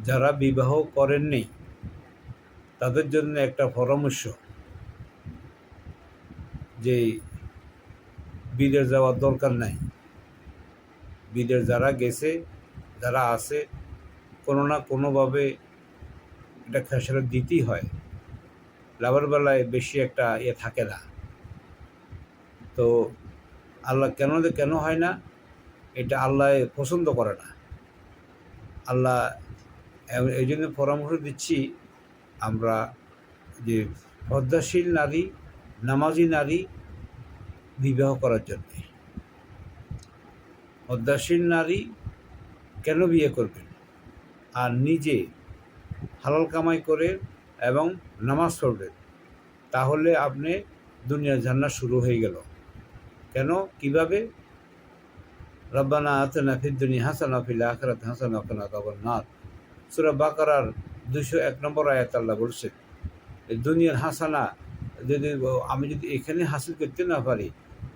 যারা বিবাহ করেননি তাদের জন্য একটা পরামর্শ যে বিদেশ যাওয়ার দরকার নাই। বিদেশ যারা গেছে, যারা আছে, কোনো না কোনোভাবে এটা খেসারত দিতেই হয়। লাভের বেলায় বেশি একটা থাকে না। তো আল্লাহ কেন হয় না, এটা আল্লাহ পছন্দ করে না। আল্লাহ এই জন্য পরামর্শ দিচ্ছি আমরা যে পর্দাশীল নারী, নামাজি নারী বিবাহ করার জন্যে। পর্দাশীল নারী কেন বিয়ে করবেন? আর নিজে হালাল কামাই করে এবং নামাজ পড়বেন, তাহলে আপনি দুনিয়ার জান্নাত শুরু হয়ে গেল। কেন? কিভাবে? রব্বানা আতিনা ফিদ দুনিয়া হাসানা ফিল আখিরাতি হাসানা ওয়া কিনা আযাবান্নার। সূরা বাকারার 201 নম্বর আয়াত আল্লাহ বলছেন, এই দুনিয়ার হাসানা আমি যদি এখানে হাসিল করতে না পারি,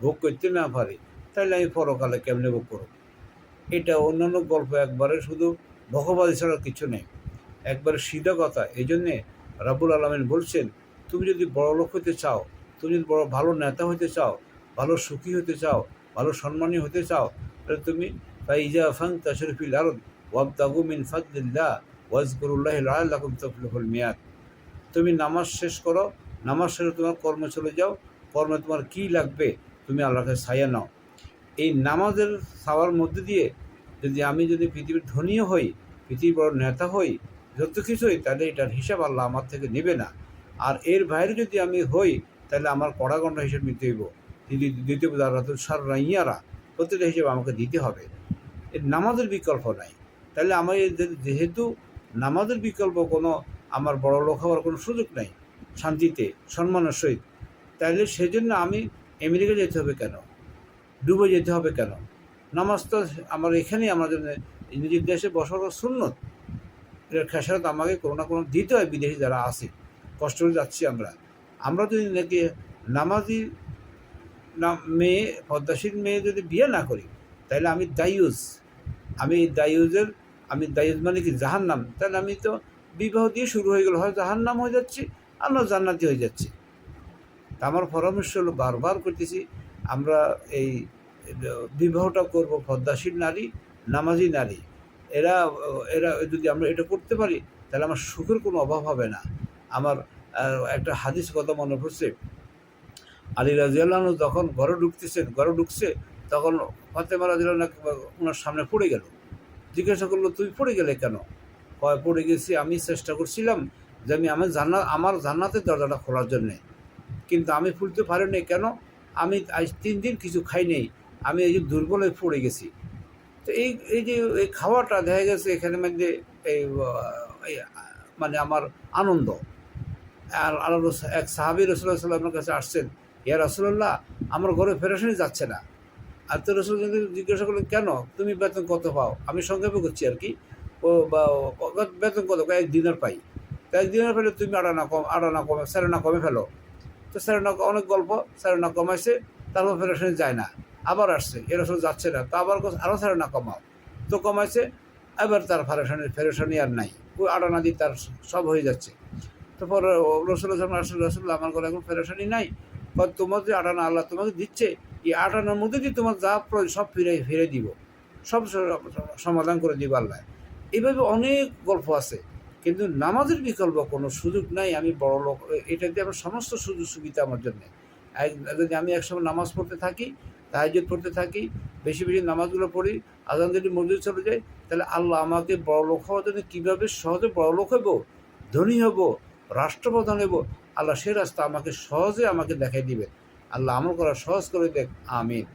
ভোগ করতে না পারি, তাহলে আমি পরকালে কেমনে ভোগ করব? এটা অন্যান্য গল্প একবারে শুধু ভগবাদী ছাড়া কিছু নেই, একবারে সিধা কথা। এই জন্যে রাব্বুল আলামিন বলছেন, তুমি যদি বড় লোক হতে চাও, তুমি যদি বড় ভালো নেতা হতে চাও, ভালো সুখী হতে চাও, ভালো সম্মানী হতে চাও, তাহলে তুমি ফাইজা ফান্তাশিরু ফিল আরদ ওয়াবতাগু মিন ফাদলিল্লাহ ওয়াজকুরুল্লাহ লাআল্লাকুম তুফলিহুল মিয়াদ। তুমি নামাজ শেষ করো, নামাজ শেষে তোমার কর্মে চলে যাও, কর্মে তোমার কী লাগবে তুমি আল্লাহকে ছায়া নাও। এই নামাজের ছাওয়ার মধ্যে দিয়ে যদি পৃথিবীর ধনীও হই, পৃথিবীর বড় নেতা হই, যত কিছু হই, তাহলে এটার হিসাব আল্লাহ আমার থেকে নেবে না। আর এর বাইরে যদি আমি হই, তাহলে আমার কড়া গন্ডা হিসেব নিতে হইব, দিতে সার রাইয়ারা, প্রতিটা হিসেবে আমাকে দিতে হবে। এর নামাজের বিকল্প নাই। তাহলে আমার যেহেতু নামাজের বিকল্প কোনো আমার বড় লোক হওয়ার কোনো সুযোগ নাই শান্তিতে সম্মানের সহিত, তাহলে সেজন্য আমি আমেরিকা যেতে হবে কেন? ডুবে যেতে হবে কেন? নামাজ তো আমার এখানেই আমার জন্য নিজের দেশে বসবাস সুন্নত। এর খেসারত আমাকে কোনো না কোনো দিতে হয়। বিদেশি যারা আছে, কষ্ট করে যাচ্ছি আমরা যদি নাকি নামাজি মেয়ে, পদ্মাশীল মেয়ে যদি বিয়ে না করি, তাহলে আমি দায়ুজ মানে কি জাহান্নাম। তাহলে আমি তো বিবাহ দিয়ে শুরু হয়ে গেল, হয় জাহান্নাম হয়ে যাচ্ছি, আমরা জান্নাতি হয়ে যাচ্ছি। তা আমার পরামর্শ হলো, বারবার করতেছি, আমরা এই বিবাহটা করব পদ্মাশীল নারী, নামাজি নারী। এরা এরা যদি আমরা এটা করতে পারি, তাহলে আমার সুখের কোনো অভাব হবে না। আমার একটা হাদিস কথা মনে পড়ছে, আলী রাদিয়াল্লাহু আনহু যখন ঘরে ঢুকছে, তখন ফাতেমা রাদিয়াল্লাহু আনহা ওনার সামনে পড়ে গেল। জিজ্ঞাসা করলো, তুই পড়ে গেলে কেন? পড়ে গেছি, আমি চেষ্টা করছিলাম যে আমার জান্নাতের দরজাটা খোলার জন্যে, কিন্তু আমি খুলতে পারিনি। কেন? আমি আজ 3 দিন কিছু খাই নেই, আমি এই যে দুর্বল হয়ে পড়ে গেছি। তো এই যে এই খাওয়াটা দেখা গেছে এখানে মধ্যে এই মানে আমার আনন্দ। আর এক সাহাবী রাসূলুল্লাহ সাল্লাল্লাহু আলাইহি ওয়াসাল্লামের কাছে আসছেন, ইয়া রাসূলুল্লাহ, আমার ঘরে ফেরেশতানি যাচ্ছে না। আর তো রাসূল জিজ্ঞাসা করলেন, কেন? তুমি বেতন কত পাও? আমি সংক্ষেপে করছি আর কি। বেতন কত? 1 দিনার পাই। তো 1 দিনার পেলে তুমি স্যারেনা কমে ফেলো। তো স্যারেনা অনেক গল্প, স্যারেনা কমাইছে, তারপর ফেরেশতানি যায় না, আবার আসছে, এ রাসূল যাচ্ছে না, তো আবার আরও স্যারেনা কমাও। তো কমাইছে, এবার তার ফেরেশতানি আর নাই, ওই আটানা দিয়ে তার সব হয়ে যাচ্ছে। তারপর রাসূলুল্লাহ, আমার ঘরে এখন ফেরেশতানি নাই। তোমার যে আটানা আল্লাহ তোমাকে দিচ্ছে, এই আটানার মধ্যে দিয়ে তোমার যা প্রয়োজন সব ফিরে দিব, সব সমাধান করে দিব আল্লাহ। এইভাবে অনেক গল্প আছে, কিন্তু নামাজের বিকল্প কোনো সুযোগ নাই। আমি বড় লোক, এটা দিয়ে আমার সমস্ত সুযোগ সুবিধা আমার জন্যে। যদি আমি একসময় নামাজ পড়তে থাকি, তাহাজ্জুদ পড়তে থাকি, বেশি নামাজগুলো পড়ি, আজান যদি মসজিদে চলে যাই, তাহলে আল্লাহ আমাকে বড় লোক হওয়ার জন্য কীভাবে সহজে বড় লোক হব, ধনী হব, রাষ্ট্রপ্রধান হব, আল্লাহ সে রাস্তা আমাকে সহজে দেখাই দিবেন। আল্লাহ আমল করা সহজ করে দেখ। আমিন।